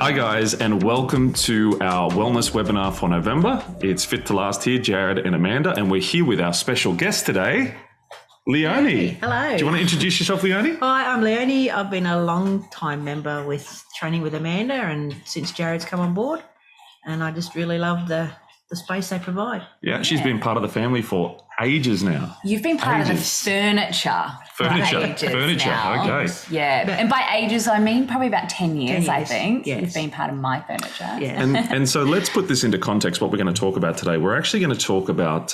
Hi guys, and welcome to our wellness webinar for November. It's Fit to Last here, Jared and Amanda, and we're here with our special guest today, Leonie. Hello. Do you want to introduce yourself, Leonie? Hi, I'm Leonie. I've been a long time member with Training with Amanda, and since Jared's come on board, and I just really love the space they provide. Yeah, she's been part of the family for ages now. You've been part of the Ages. furniture. Furniture, now. okay. Yeah, and by ages I mean probably about 10 years, 10 I years, think. yes. You've been part of my furniture. Yeah. And so let's put this into context, what we're going to talk about today. We're actually going to talk about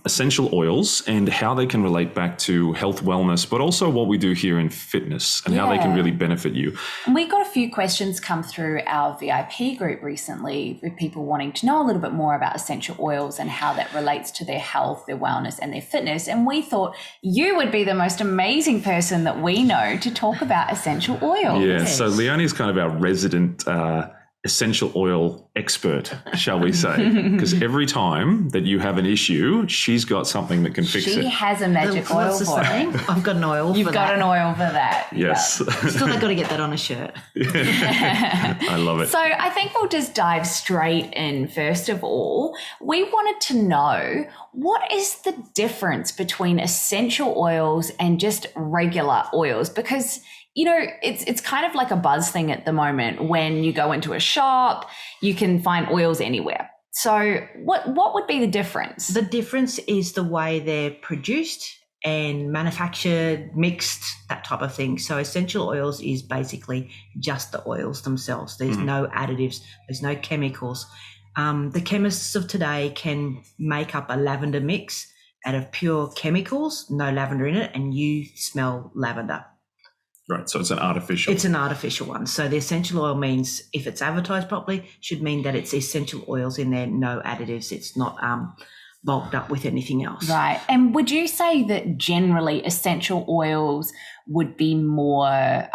essential oils and how they can relate back to health, wellness, but also what we do here in fitness and how they can really benefit you. And we got a few questions come through our VIP group recently with people wanting to know a little bit more about essential oils and how that relates to their health, their wellness and their fitness. And we thought you would be the most amazing person that we know to talk about essential oils. Yeah, so Leonie is kind of our resident essential oil expert, shall we say, because every time that you have an issue, she's got something that can fix She it. has a magic oil What's the for saying? it. I've got an oil You've for got that. an oil for that. Yes. Still, they've got to get that on a shirt. I love it. So I think we'll just dive straight in. First of all, we wanted to know, what is the difference between essential oils and just regular oils? Because, you know, it's kind of like a buzz thing at the moment. When you go into a shop, you can find oils anywhere. So what would be the difference? The difference is the way they're produced and manufactured, mixed, that type of thing. So essential oils is basically just the oils themselves. There's no additives, there's no chemicals. The chemists of today can make up a lavender mix out of pure chemicals, no lavender in it, and you smell lavender. Right, so it's an artificial. It's an artificial one. So the essential oil means, if it's advertised properly, should mean that it's essential oils in there, no additives. It's not bulked up with anything else. Right. And would you say that generally essential oils would be more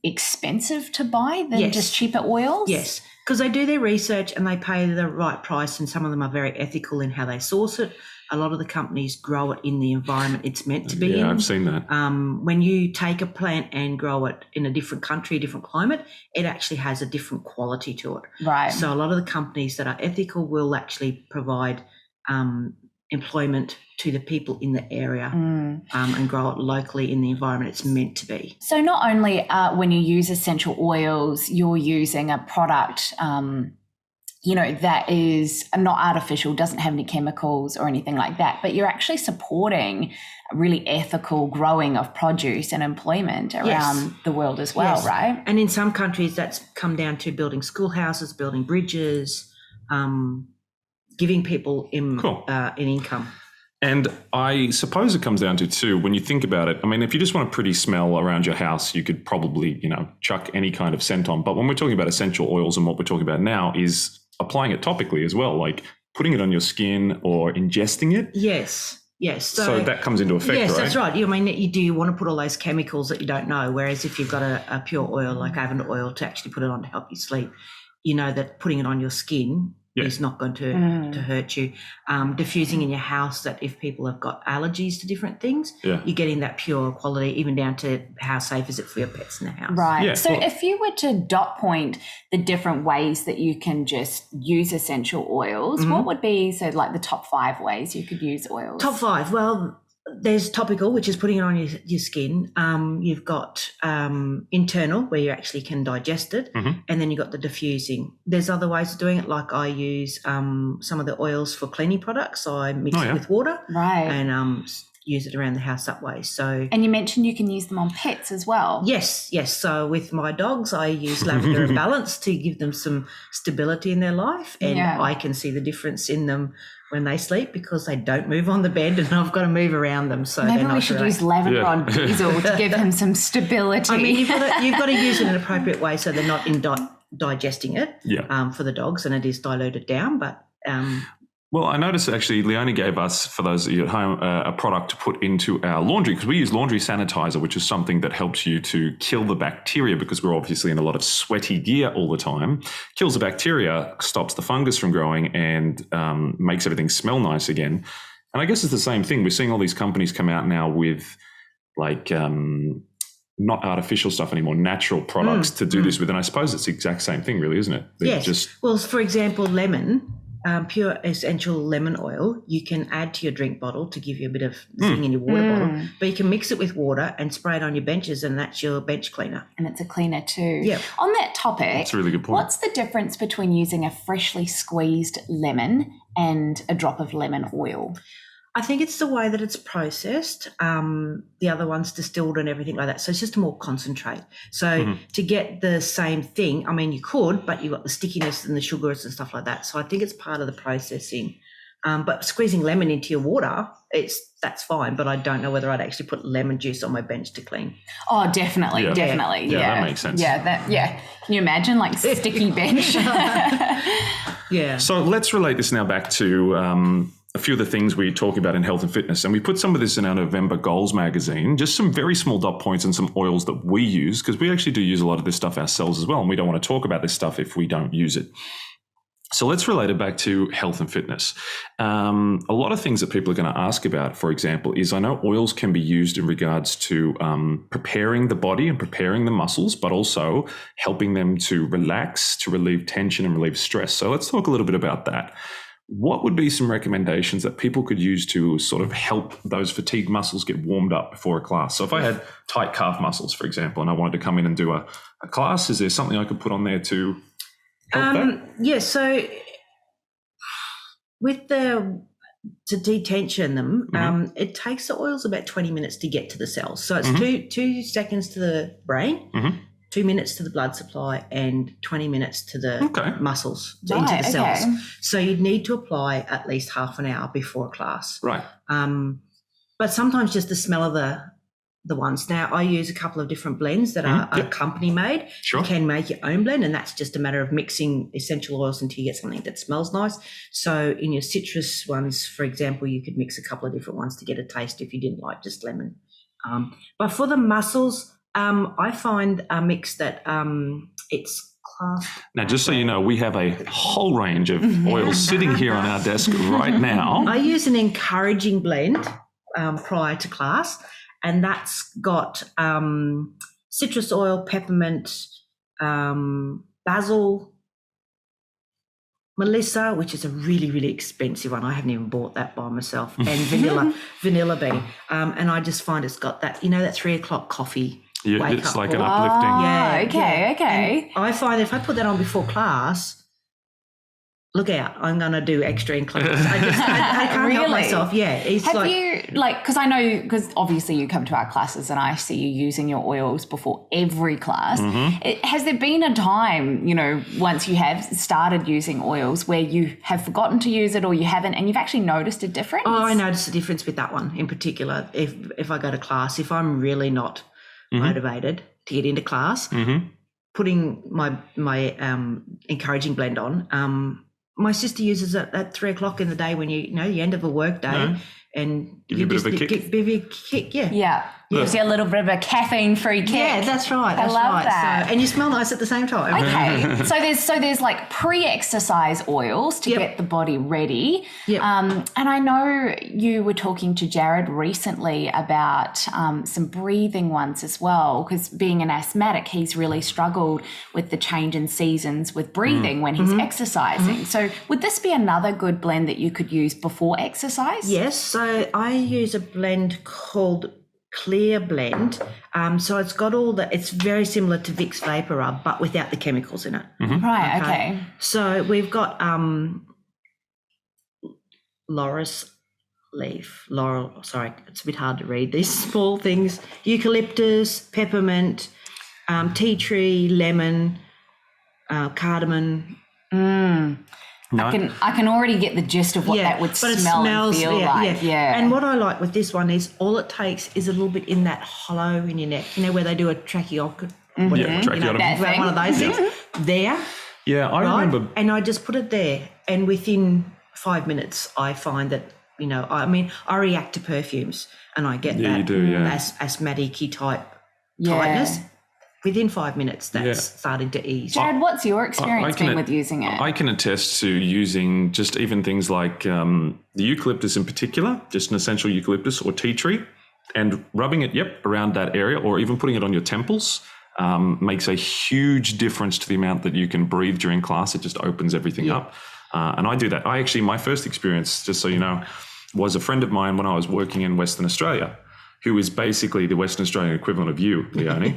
expensive to buy than Yes. just cheaper oils? Yes, because they do their research and they pay the right price, and some of them are very ethical in how they source it. A lot of the companies grow it in the environment it's meant to be in. Yeah, I've seen that. When you take a plant and grow it in a different country, a different climate, it actually has a different quality to it. Right. So a lot of the companies that are ethical will actually provide employment to the people in the area and grow it locally in the environment it's meant to be. So not only when you use essential oils, you're using a product that is not artificial, doesn't have any chemicals or anything like that, but you're actually supporting really ethical growing of produce and employment around the world as well, right? And in some countries, that's come down to building schoolhouses, building bridges, giving people an income. And I suppose it comes down to too, when you think about it, I mean, if you just want a pretty smell around your house, you could probably, chuck any kind of scent on. But when we're talking about essential oils, and what we're talking about now is applying it topically as well, like putting it on your skin or ingesting it. Yes. So that comes into effect, yes, right? That's right. I mean, do you want to put all those chemicals that you don't know? Whereas if you've got a pure oil like lavender oil to actually put it on to help you sleep, you know that putting it on your skin is not going to hurt you. Diffusing in your house, that if people have got allergies to different things, you're getting that pure quality, even down to how safe is it for your pets in the house. Right. Yeah, so if you were to dot point the different ways that you can just use essential oils, what would be, like the top 5 ways you could use oils? Top 5. Well, there's topical, which is putting it on your skin. You've got internal, where you actually can digest it. And then you've got the diffusing. There's other ways of doing it, like I use some of the oils for cleaning products. So I mix it with water and use it around the house that way. So, and you mentioned you can use them on pets as well. Yes. So with my dogs, I use lavender and balance to give them some stability in their life. And I can see the difference in them when they sleep, because they don't move on the bed and I've got to move around them. So maybe we should use lavender on Diesel to give him some stability. I mean, you've got to use it in an appropriate way so they're not digesting it for the dogs, and it is diluted down. But well, I noticed actually Leonie gave us, for those of you at home, a product to put into our laundry, because we use laundry sanitizer, which is something that helps you to kill the bacteria, because we're obviously in a lot of sweaty gear all the time. Kills the bacteria, stops the fungus from growing, and makes everything smell nice again. And I guess it's the same thing. We're seeing all these companies come out now with like not artificial stuff anymore, natural products to do this with. And I suppose it's the exact same thing, really, isn't it? Yes. Well, for example, lemon, pure essential lemon oil, you can add to your drink bottle to give you a bit of zing in your water bottle, but you can mix it with water and spray it on your benches, and that's your bench cleaner. And it's a cleaner too. Yeah. On that topic, That's a really good point. what's the difference between using a freshly squeezed lemon and a drop of lemon oil? I think it's the way that it's processed. The other one's distilled and everything like that. So it's just a more concentrate. So to get the same thing, I mean, you could, but you've got the stickiness and the sugars and stuff like that. So I think it's part of the processing. But squeezing lemon into your water, that's fine. But I don't know whether I'd actually put lemon juice on my bench to clean. Oh, definitely, Yeah. definitely. Yeah, Yeah, that makes sense. Yeah. Can you imagine like sticky bench? Yeah. So let's relate this now back to a few of the things we talk about in health and fitness. And we put some of this in our November Goals magazine, just some very small dot points and some oils that we use, because we actually do use a lot of this stuff ourselves as well. And we don't want to talk about this stuff if we don't use it. So let's relate it back to health and fitness. A lot of things that people are going to ask about, for example, is I know oils can be used in regards to preparing the body and preparing the muscles, but also helping them to relax, to relieve tension and relieve stress. So let's talk a little bit about that. What would be some recommendations that people could use to sort of help those fatigued muscles get warmed up before a class? So if I had tight calf muscles, for example, and I wanted to come in and do a class, is there something I could put on there to help that? Yeah, so with to detension them, it takes the oils about 20 minutes to get to the cells. So it's 2 seconds to the brain, 2 minutes to the blood supply, and 20 minutes to the muscles, into the cells. Okay. So you'd need to apply at least half an hour before a class. Right. But sometimes just the smell of the ones. Now, I use a couple of different blends that are company made. Sure. You can make your own blend, and that's just a matter of mixing essential oils until you get something that smells nice. So in your citrus ones, for example, you could mix a couple of different ones to get a taste if you didn't like just lemon. But for the muscles, I find a mix that it's classed. Now, just so you know, we have a whole range of oils sitting here on our desk right now. I use an encouraging blend prior to class, and that's got citrus oil, peppermint, basil, Melissa, which is a really, really expensive one. I haven't even bought that by myself, and vanilla bean. And I just find it's got that, that 3 o'clock coffee. Yeah, it's like an call. uplifting. Okay. And I find if I put that on before class, look out, I'm going to do extra in class. I can't help myself. Yeah. It's Have you, because I know, because obviously you come to our classes and I see you using your oils before every class. Has there been a time, once you have started using oils where you have forgotten to use it or you haven't, and you've actually noticed a difference? Oh, I noticed a difference with that one in particular. If I go to class, if I'm really not motivated to get into class, putting my encouraging blend on, my sister uses it at 3 o'clock in the day when the end of a work day, and Give you a bit of a kick. Give you a kick, yeah. Yeah. Gives you a little bit of a caffeine-free kick. Yeah, that's right. That's love right. that. So, and you smell nice at the same time. Okay, so there's like pre-exercise oils to get the body ready. Yep. And I know you were talking to Jared recently about some breathing ones as well, because being an asthmatic, he's really struggled with the change in seasons with breathing when he's exercising. So would this be another good blend that you could use before exercise? Yes. So I use a blend called Clear Blend. So it's got it's very similar to Vicks Vapor Rub, but without the chemicals in it. Right, okay. So we've got laurel, sorry, it's a bit hard to read these small things. Eucalyptus, peppermint, tea tree, lemon, cardamom. No. I can already get the gist of what that would smell and feel like. Yeah. And what I like with this one is all it takes is a little bit in that hollow in your neck, where they do a tracheotomy. Tracheotomy. One of those things. There. Yeah, I remember. And I just put it there, and within 5 minutes, I find that, I react to perfumes, and I get that you do, asthmatic-y type tightness. Within 5 minutes, that's starting to ease. Jared, what's your experience been with using it? I can attest to using just even things like the eucalyptus in particular, just an essential eucalyptus or tea tree. And rubbing it, around that area, or even putting it on your temples, makes a huge difference to the amount that you can breathe during class. It just opens everything up. And I do that. My first experience, just so you know, was a friend of mine when I was working in Western Australia, who is basically the Western Australian equivalent of you, Leonie.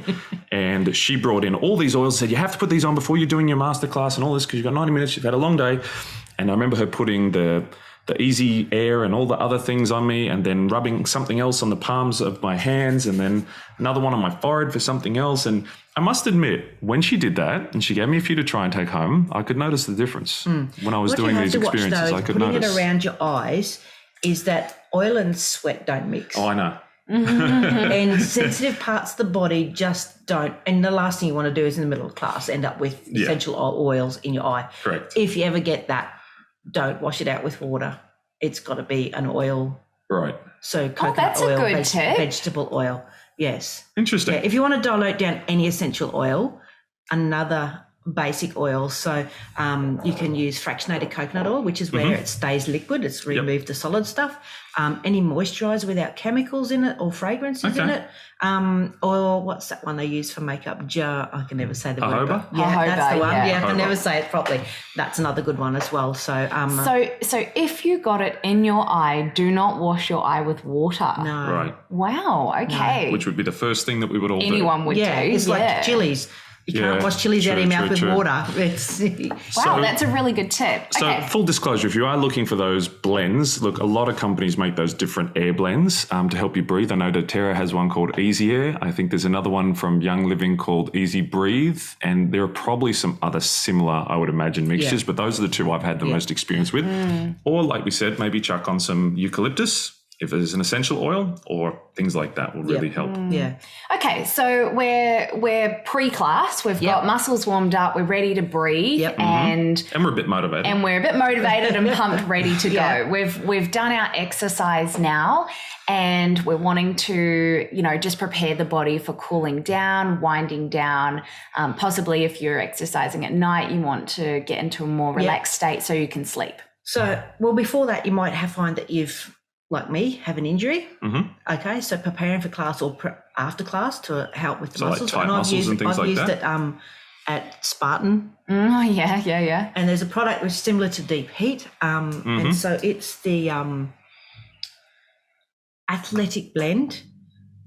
And she brought in all these oils, said, you have to put these on before you're doing your masterclass and all this, because you've got 90 minutes, you've had a long day. And I remember her putting the Easy Air and all the other things on me, and then rubbing something else on the palms of my hands, and then another one on my forehead for something else. And I must admit, when she did that, and she gave me a few to try and take home, I could notice the difference. When I was doing these experiences, I could notice. Putting it around your eyes is that oil and sweat don't mix. Oh, I know. And sensitive parts of the body just don't. And the last thing you want to do is in the middle of class end up with essential oils in your eye. Correct. If you ever get that, don't wash it out with water. It's got to be an oil. Right. So coconut that's oil, a good tip. vegetable oil. Yes. Interesting. Yeah, if you want to dilute down any essential oil, another basic oil. So you can use fractionated coconut oil, which is where it stays liquid. It's removed the solid stuff. Any moisturizer without chemicals in it or fragrances in it. Or what's that one they use for makeup? I can never say the word. Jojoba? Yeah, Jojoba, that's the one. yeah. Yeah, I can never say it properly. That's another good one as well. So So if you got it in your eye, do not wash your eye with water. no. Right. Wow. Okay. Which would be the first thing that we would all Anyone would Yeah, do. it's like chilies. You can't Yeah, wash chilies out of your mouth with true. water. It's Wow, that's a really good tip. So Okay. full disclosure, if you are looking for those blends, look, a lot of companies make those different air blends to help you breathe. I know doTERRA has one called Easy Air. I think there's another one from Young Living called Easy Breathe. And there are probably some other similar, I would imagine, mixtures, but those are the two I've had the most experience with. Or like we said, maybe chuck on some eucalyptus if there's an essential oil, or things like that will really help. yeah. Okay, so we're pre-class. We've got muscles warmed up. We're ready to breathe, and And we're a bit motivated. we're a bit motivated and pumped, ready to go. Yeah. We've done our exercise now, and we're wanting to just prepare the body for cooling down, winding down. Possibly, if you're exercising at night, you want to get into a more relaxed state so you can sleep. So, well, before that, you might find that you've, like me, have an injury. Okay, so preparing for class or after class to help with the So like muscles. tight muscles and things I've like used that? it at Spartan, Oh yeah. and there's a product which is similar to Deep Heat, and so it's the Athletic Blend,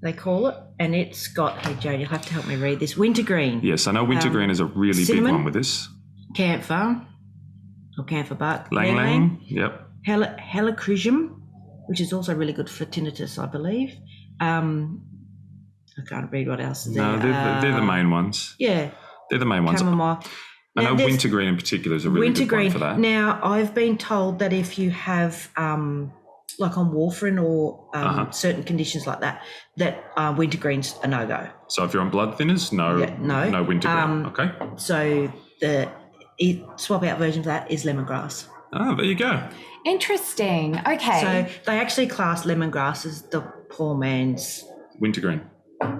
they call it, and it's got, hey Jade, you'll have to help me read this, wintergreen, Yes, I know wintergreen is a really big cinnamon, one with this. camphor, or camphor bark, Lang Lang. Yep. helichrysum, which is also really good for tinnitus, I believe. I can't read what else is there. No, they're the main ones. Yeah, They're the main ones. chamomile. I know there's wintergreen in particular is a really good one wintergreen. for that. Now, I've been told that if you have, like on warfarin or certain conditions like that, that wintergreen's a no-go. So if you're on blood thinners, no wintergreen. Okay. So the swap out version of that is lemongrass. Oh, there you go. Interesting. Okay. So they actually class lemongrass as the poor man's. Wintergreen.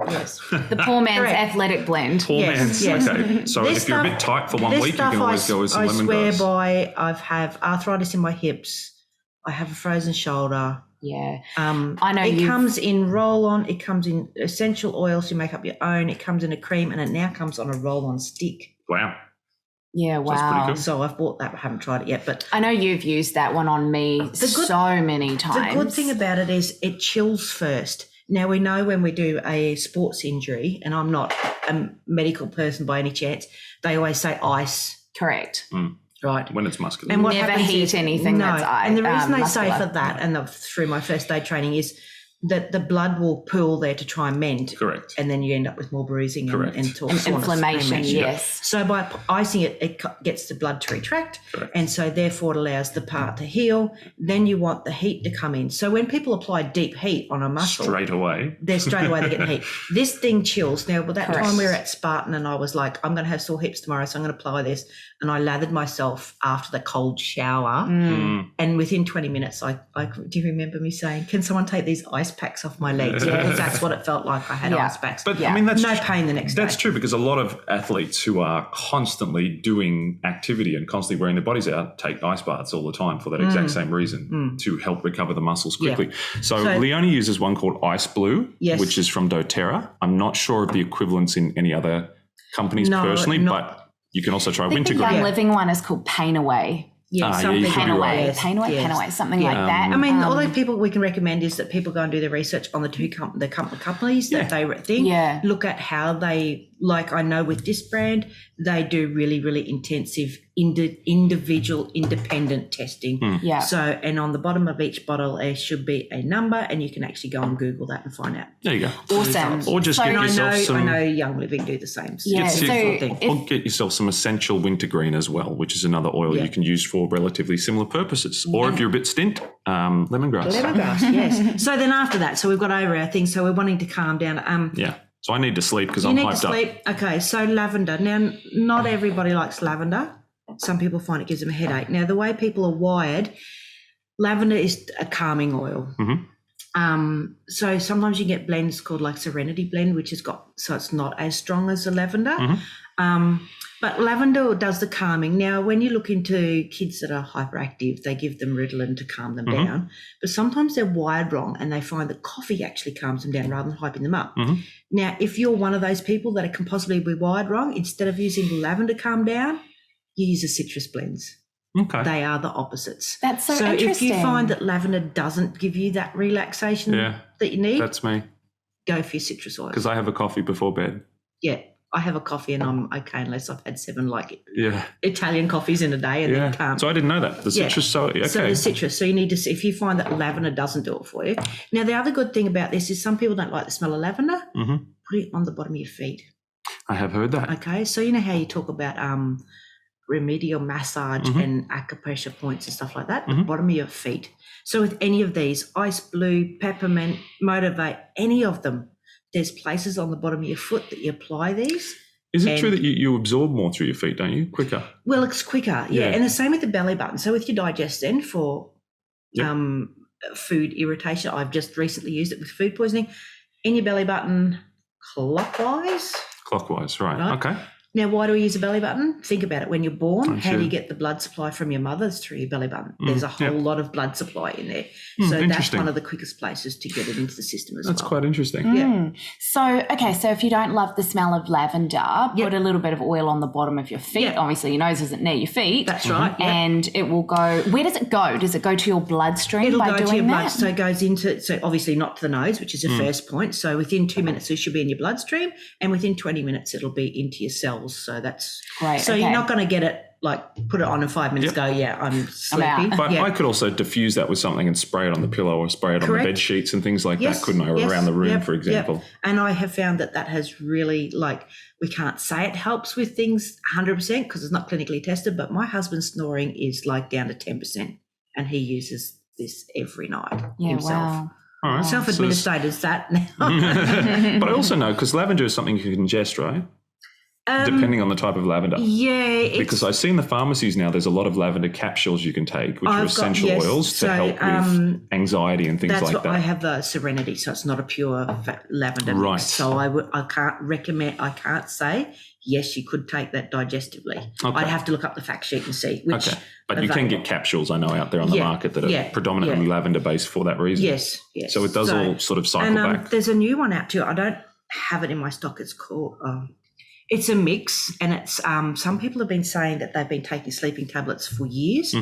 Yes. the poor man's Correct. athletic blend. Poor Yes, man's. yes. Okay. So This if you're a stuff- bit tight for 1 this week, you stuff can always go with some I swear lemongrass. by, I have arthritis in my hips. I have a frozen shoulder. Yeah. I know it you've- comes in roll-on. It comes in essential oils. You make up your own. It comes in a cream, and it now comes on a roll-on stick. Wow. Yeah, That's pretty wow. cool. So I've bought that. I haven't tried it yet, but I know you've used that one on me so many times. the good thing about it is it chills first. Now, we know when we do a sports injury, and I'm not a medical person by any chance, they always say ice, Correct. right? When it's muscular. And what Never happens heat is- anything no. that's And the reason they say muscular. for that, and through my first aid training, is that the blood will pool there to try and mend. Correct. And then you end up with more bruising Correct. and soreness, Inflammation, pain. yes. So by icing it, it gets the blood to retract, Correct. and so therefore it allows the part to heal. Then you want the heat to come in. So when people apply deep heat on a muscle, Straight away. they're straight away they're getting heat. This thing chills. Now, with that Correct. time we were at Spartan, and I was like, I'm going to have sore hips tomorrow, so I'm going to apply this. And I lathered myself after the cold shower, and within 20 minutes, I do you remember me saying, "Can someone take these ice ice packs off my legs because that's what it felt like. I had ice packs. But I mean, that's no pain the next day. That's true, because a lot of athletes who are constantly doing activity and constantly wearing their bodies out take ice baths all the time for that exact same reason, to help recover the muscles quickly. So Leonie uses one called Ice Blue, which is from doTERRA. I'm not sure of the equivalents in any other companies personally, but you can also try Wintergreen. The Young Living one is called Pain Away. Something Pain Away, something like that. I mean, all the people we can recommend is that people go and do their research on the companies that they think. Yeah. Look at how they, like I know with this brand, they do really, really intensive individual independent testing. So, and on the bottom of each bottle, there should be a number, and you can actually go and Google that and find out. There you go. Awesome. Or just get yourself some. I know Young Living do the same. Or get yourself some essential wintergreen as well, which is another oil you can use for relatively similar purposes. Or if you're a bit stint, lemongrass. Yes. So then after that, so we've got over our thing. So we're wanting to calm down. So I need to sleep because I'm hyped up. Okay, so lavender. Now, not everybody likes lavender. Some people find it gives them a headache. Now, the way people are wired, lavender is a calming oil. So sometimes you get blends called like Serenity blend, which has got, so it's not as strong as the lavender. But lavender does the calming. Now, when you look into kids that are hyperactive, they give them Ritalin to calm them down. But sometimes they're wired wrong and they find that coffee actually calms them down rather than hyping them up. Now, if you're one of those people that can possibly be wired wrong, instead of using lavender to calm down, you use the citrus blends. Okay. They are the opposites. That's so interesting. So if you find that lavender doesn't give you that relaxation that you need, that's me. Go for your citrus oil. Because I have a coffee before bed. Yeah. I have a coffee and I'm okay unless I've had 7 Italian coffees in a day and then calm. So I didn't know that. The citrus, so the citrus. So you need to see if you find that lavender doesn't do it for you. Now, the other good thing about this is some people don't like the smell of lavender. Put it on the bottom of your feet. I have heard that. Okay. So you know how you talk about remedial massage and acupressure points and stuff like that? The bottom of your feet. So with any of these, Ice Blue, Peppermint, Motivate, any of them, there's places on the bottom of your foot that you apply these. Is it true that you absorb more through your feet, don't you? Quicker? Well, it's quicker, yeah. And the same with the belly button. So with your digestion for food irritation, I've just recently used it with food poisoning. In your belly button, clockwise. Clockwise, right. Okay. Now, why do we use a belly button? Think about it. When you're born, how do you get the blood supply from your mother? It's through your belly button. There's a whole lot of blood supply in there. So that's one of the quickest places to get it into the system as well. That's quite interesting. So if you don't love the smell of lavender, put a little bit of oil on the bottom of your feet. Obviously, your nose isn't near your feet. That's right. And it will go, where does it go? Does it go to your bloodstream It'll by go doing to your that? blood. So it goes into, so obviously not to the nose, which is the first point. So within 2 minutes, it should be in your bloodstream. And within 20 minutes, it'll be into your cells. So that's great. So you're not going to get it like put it on in 5 minutes, go, I'm sleepy. But I could also diffuse that with something and spray it on the pillow or spray it on the bed sheets and things like that, couldn't I? Or around the room, for example. And I have found that has really, we can't say it helps with things 100% because it's not clinically tested, but my husband's snoring is down to 10% and he uses this every night himself. Wow. All right. Self-administered is that now. But I also know, because lavender is something you can ingest, right? Depending on the type of lavender. Yeah. Because I see in the pharmacies now there's a lot of lavender capsules you can take, which are essential oils to help with anxiety and things like that. That's what I have the Serenity, so it's not a pure lavender mix. So I can't say, yes, you could take that digestively. Okay. I'd have to look up the fact sheet and see which. Okay. But you can get capsules, I know, out there on the market that are predominantly lavender-based for that reason. Yes. So it does all sort of cycle back. There's a new one out too. I don't have it in my stock. It's called... it's a mix, and it's some people have been saying that they've been taking sleeping tablets for years,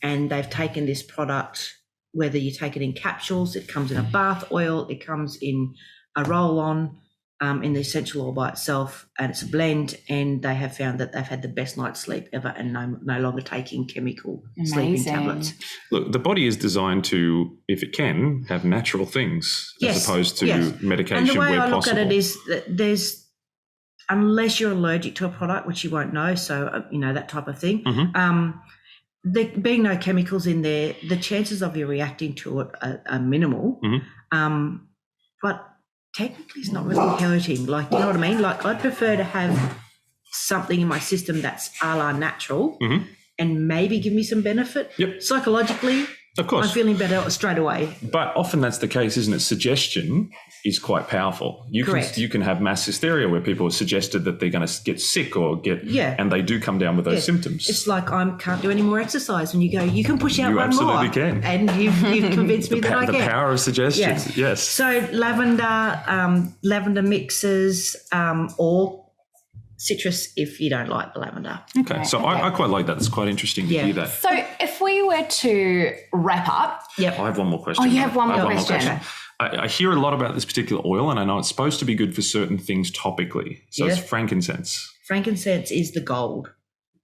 and they've taken this product, whether you take it in capsules, it comes in a bath oil, it comes in a roll-on, in the essential oil by itself, and it's a blend, and they have found that they've had the best night's sleep ever and no longer taking chemical sleeping tablets. Look, the body is designed to, if it can, have natural things as opposed to medication and the way where I look possible. at it is that unless you're allergic to a product, which you won't know, so, that type of thing, there being no chemicals in there, the chances of you reacting to it are minimal. But technically it's not really hurting. You know what I mean? I'd prefer to have something in my system that's a la natural and maybe give me some benefit psychologically. Of course. I'm feeling better straight away. But often that's the case, isn't it? Suggestion is quite powerful. Correct. You can have mass hysteria where people have suggested that they're going to get sick or get, Yeah. and they do come down with those symptoms. It's like I can't do any more exercise. When you go, you can push out You one more. absolutely can. And you've convinced me that I The can. power of suggestion. Yeah. Yes. So lavender mixes or citrus if you don't like the lavender. Okay. So I quite like that. It's quite interesting to Yeah. hear that. So if we were to wrap up, Yep. I have one more question. Oh, you have one I more question. I hear a lot about this particular oil, and I know it's supposed to be good for certain things topically. So Yeah. it's frankincense. Frankincense is the gold.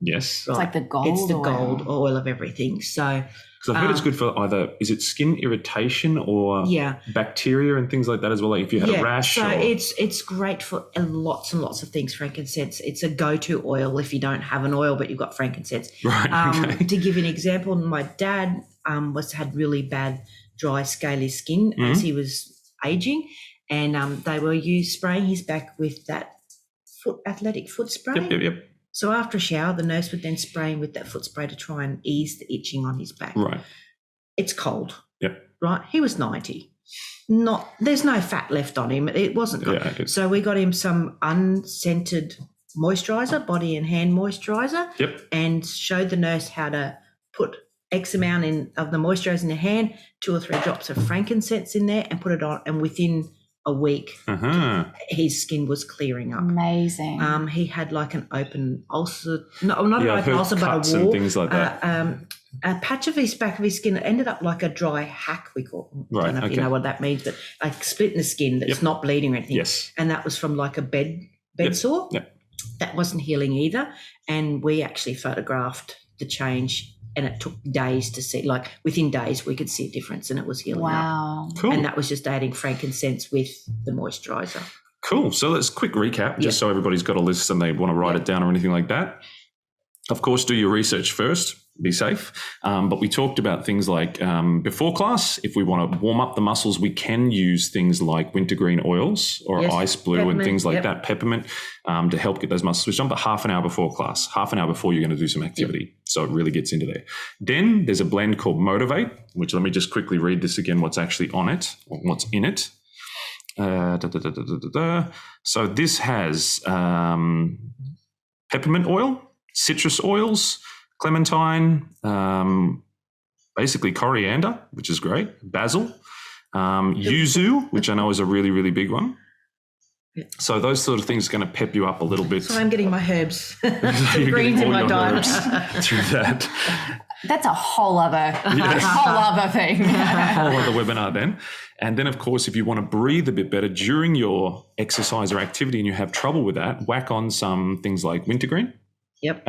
Yes. it's like the gold It's the oil. gold oil of everything. So Because I've heard it's good for either, is it skin irritation or yeah. bacteria and things like that as well? Like if you had a rash. So or, it's great for lots and lots of things. Frankincense. It's a go-to oil if you don't have an oil, but you've got frankincense. right. Okay. To give you an example, my dad had really bad dry scaly skin as he was aging, and they were spraying his back with that athletic foot spray. Yep. So after a shower, the nurse would then spray him with that foot spray to try and ease the itching on his back. Right. It's cold. Yep. Right. He was 90. There's no fat left on him. It wasn't good. Yeah, good. So we got him some unscented moisturizer, body and hand moisturizer, Yep. and showed the nurse how to put X amount of the moisturizer in the hand, 2 or 3 drops of frankincense in there, and put it on. And within a week, Uh-huh. his skin was clearing up. Amazing. He had like an open ulcer, not an Yeah, I've open heard ulcer, but cuts a and wall. things like that. A patch of his back of his skin ended up like a dry hack, we call it. I Right, don't know if okay. you know what that means, but like split in the skin that's Yep. not bleeding or anything. Yes. And that was from like a bed Yep. sore. Yep. That wasn't healing either. And we actually photographed the change, and it took days to see, like within days we could see a difference, and it was healing up. wow. Cool. And that was just adding frankincense with the moisturizer. Cool. So let's quick recap, just so everybody's got a list and they want to write it down or anything like that. Of course, do your research first. Be safe. But we talked about things like before class, if we want to warm up the muscles, we can use things like wintergreen oils or Yes, ice blue and peppermint, things like yep. that, peppermint, to help get those muscles switched on. But half an hour before class, half an hour before you're going to do some activity. So it really gets into there. Then there's a blend called Motivate, which let me just quickly read this again, what's actually on it, or what's in it. So this has peppermint oil, citrus oils, clementine, basically coriander, which is great, basil, yuzu, which I know is a really, really big one. Yeah. So those sort of things are going to pep you up a little bit. So I'm getting my herbs, You're some greens getting in all my your diet. herbs through that. That's a whole other thing. Whole other webinar then. And then, of course, if you want to breathe a bit better during your exercise or activity and you have trouble with that, whack on some things like wintergreen, Yep.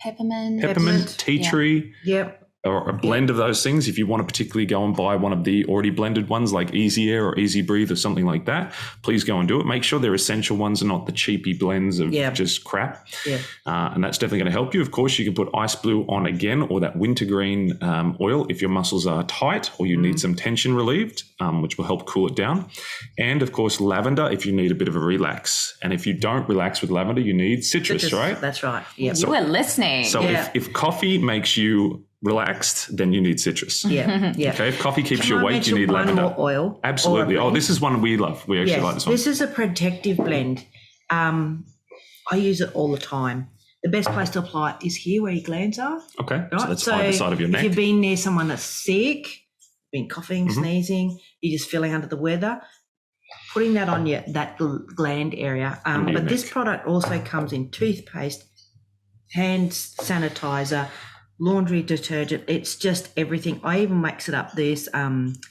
Peppermint. peppermint, tea Yeah. tree, Yep. or a blend of those things. If you want to particularly go and buy one of the already blended ones like Easy Air or Easy Breathe or something like that, please go and do it. Make sure they're essential ones and not the cheapy blends of Yeah. just crap. Yeah. And that's definitely going to help you. Of course, you can put ice blue on again or that wintergreen oil if your muscles are tight or you need some tension relieved, which will help cool it down. And of course, lavender if you need a bit of a relax. And if you don't relax with lavender, you need citrus, right? That's right. Yep. You were listening. So Yeah. if coffee makes you relaxed, then you need citrus. Yeah. Yeah. Okay, if coffee keeps Can you I awake, you mention need one lavender. more oil? Absolutely. Or a Oh, blend? this is one we love. We actually Yes, like this one. this is a protective blend. I use it all the time. The best place to apply it is here where your glands are. Okay, Right? so that's either side of your if neck. you've been near someone that's sick, been coughing, Mm-hmm. sneezing, you're just feeling under the weather, putting that on that gland area. Under your But this neck. product also comes in toothpaste, hand sanitizer, laundry detergent. It's just everything. I even mix it up, this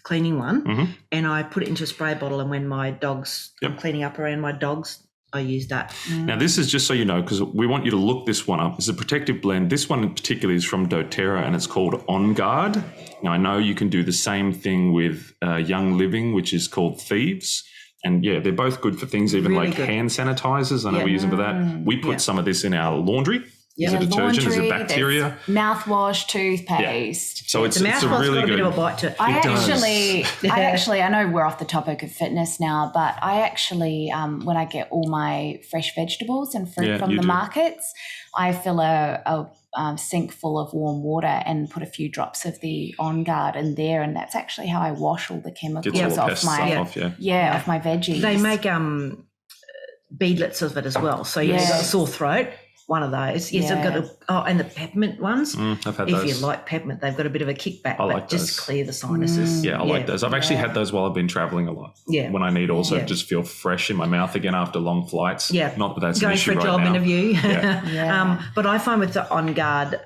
cleaning one, Mhm. and I put it into a spray bottle. And when my dogs, I'm Yep. cleaning up around my dogs, I use that. Now, this is just so you know, because we want you to look this one up. It's a protective blend. This one in particular is from doTERRA and it's called On Guard. Now, I know you can do the same thing with Young Living, which is called Thieves. And yeah, they're both good for things even Really like good. hand sanitizers. I know Yeah. we use them for that. We put Yeah. some of this in our laundry. Yeah. As a detergent, as a Laundry, bacteria. there's mouthwash, toothpaste. So it's The a mouthwash's really got a bit good. of a bite to it. I does. I know we're off the topic of fitness now, but I actually, when I get all my fresh vegetables and fruit Yeah, from you the do. markets, I fill a sink full of warm water and put a few drops of the On Guard in there, and that's actually how I wash all the chemicals Gets all the off pests my off, off my veggies. They make beadlets of it as well. So you've got a sore throat, one of those. Yes, I've got and the peppermint ones. I've had if those. you like peppermint, they've got a bit of a kickback, I but like just those. clear the sinuses. Yeah, I like those. I've actually had those while I've been traveling a lot. Yeah. When I need also just feel fresh in my mouth again after long flights. Yeah. Not that that's Going an issue for a right job now. interview. Yeah. But I find with the On Guard,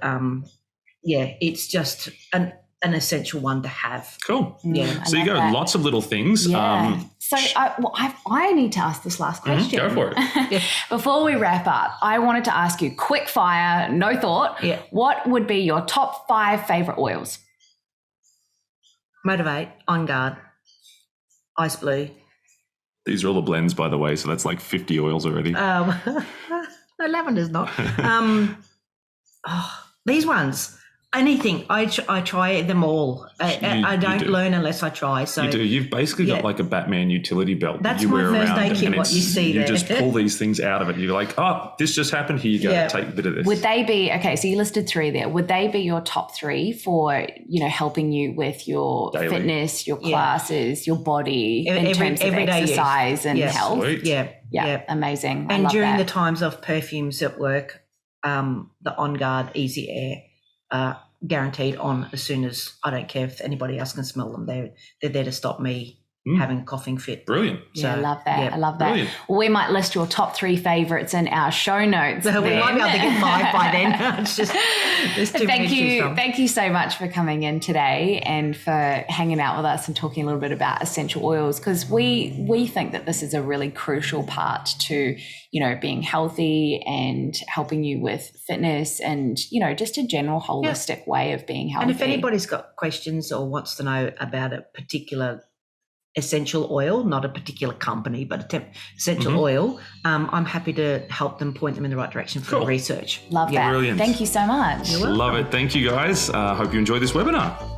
it's just an essential one to have. Cool. Yeah. So you go, lots of little things. Yeah. I need to ask this last question. Go for it. Before we wrap up, I wanted to ask you, quick fire, no thought. Yeah. What would be your top 5 favorite oils? Motivate, On Guard, Ice Blue. These are all the blends, by the way. So that's like 50 oils already. No, lavender's not. These ones. Anything. I try them all. I don't do. learn unless I try. So You do. You've basically got like a Batman utility belt That's that you my wear first around. aid kit, and what you see you there. just pull these things out of it. You're like, oh, this just happened. Here you go. Yeah. Take a bit of this. Would they be, okay, so you listed 3 there. Would they be your top 3 for, helping you with your Daily. fitness, your classes, your body, in terms of everyday use. exercise and health? Sweet. Yeah. Amazing. I And love during that. the times of perfumes at work, the On Guard Easy Air guaranteed on as soon as, I don't care if anybody else can smell them. They're there to stop me having a coughing fit. Brilliant. I love that. yeah, I love that. brilliant. Well, we might list your top 3 favorites in our show notes. So we might be able to get 5 by then. It's just there's too many to choose from. Thank you so much for coming in today and for hanging out with us and talking a little bit about essential oils, because we think that this is a really crucial part to, being healthy and helping you with fitness and, just a general holistic way of being healthy. And if anybody's got questions or wants to know about a particular essential oil, not a particular company, but essential oil, I'm happy to help them, point them in the right direction for research. Love that. Brilliant. Thank you so much. Love it. Thank you, guys. Hope you enjoyed this webinar.